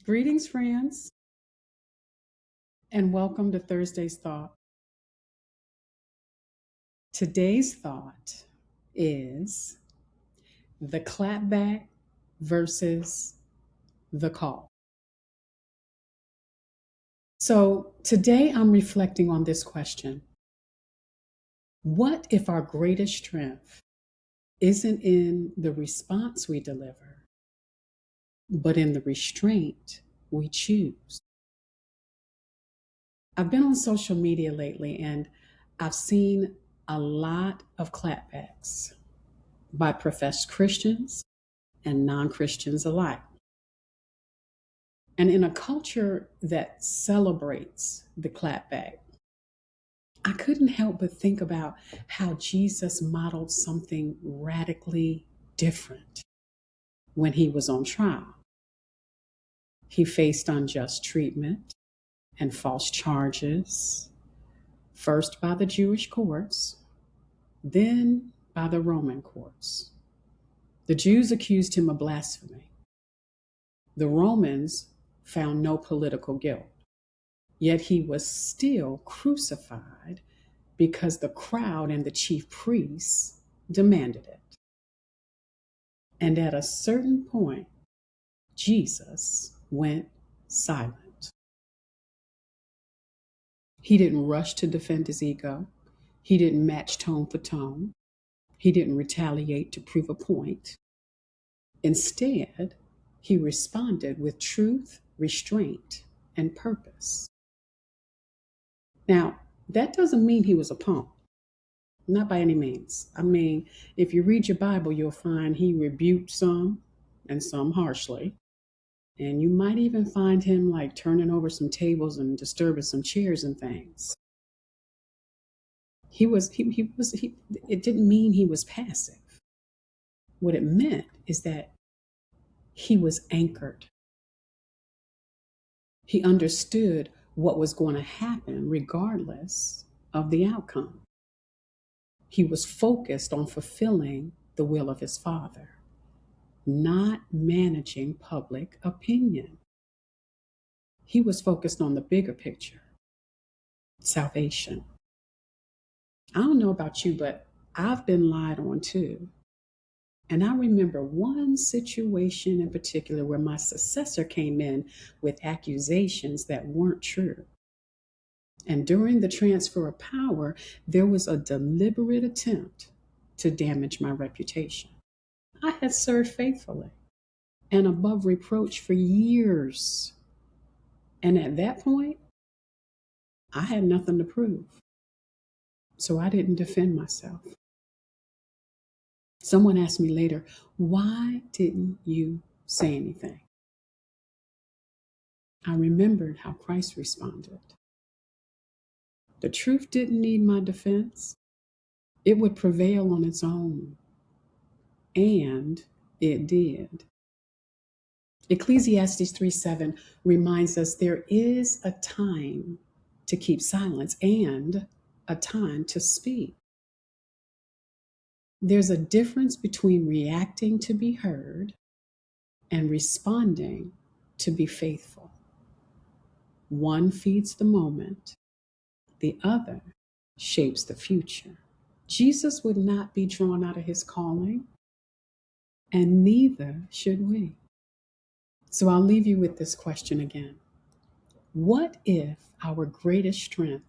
Greetings, friends, and welcome to Thursday's Thought. Today's thought is the clapback versus the call. So today I'm reflecting on this question. What if our greatest strength isn't in the response we deliver, but in the restraint we choose? I've been on social media lately and I've seen a lot of clapbacks by professed Christians and non Christians alike. And in a culture that celebrates the clapback, I couldn't help but think about how Jesus modeled something radically different when he was on trial. He faced unjust treatment and false charges, first by the Jewish courts, then by the Roman courts. The Jews accused him of blasphemy. The Romans found no political guilt, yet he was still crucified because the crowd and the chief priests demanded it. And at a certain point, Jesus went silent. He didn't rush to defend his ego. He didn't match tone for tone. He didn't retaliate to prove a point. Instead, he responded with truth, restraint, and purpose. Now, that doesn't mean he was a punk, not by any means. I mean, if you read your Bible, you'll find he rebuked some and some harshly. And you might even find him like turning over some tables and disturbing some chairs and things. It didn't mean he was passive. What it meant is that he was anchored. He understood what was going to happen regardless of the outcome. He was focused on fulfilling the will of his Father, not managing public opinion. He was focused on the bigger picture, salvation. I don't know about you, but I've been lied on too. And I remember one situation in particular where my successor came in with accusations that weren't true. And during the transfer of power, there was a deliberate attempt to damage my reputation. I had served faithfully and above reproach for years. And at that point, I had nothing to prove. So I didn't defend myself. Someone asked me later, why didn't you say anything? I remembered how Christ responded. The truth didn't need my defense. It would prevail on its own. And it did. Ecclesiastes 3:7 reminds us there is a time to keep silence and a time to speak. There's a difference between reacting to be heard and responding to be faithful. One feeds the moment, the other shapes the future. Jesus would not be drawn out of his calling, and neither should we. So I'll leave you with this question again. What if our greatest strength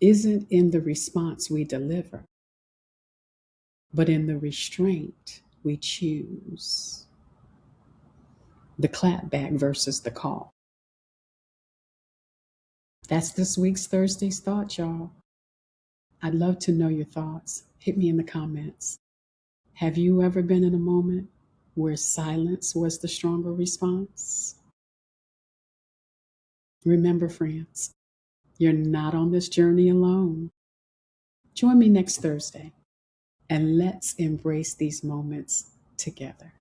isn't in the response we deliver, but in the restraint we choose? The clapback versus the call. That's this week's Thursday's Thought, y'all. I'd love to know your thoughts. Hit me in the comments. Have you ever been in a moment where silence was the stronger response? Remember, friends, you're not on this journey alone. Join me next Thursday and let's embrace these moments together.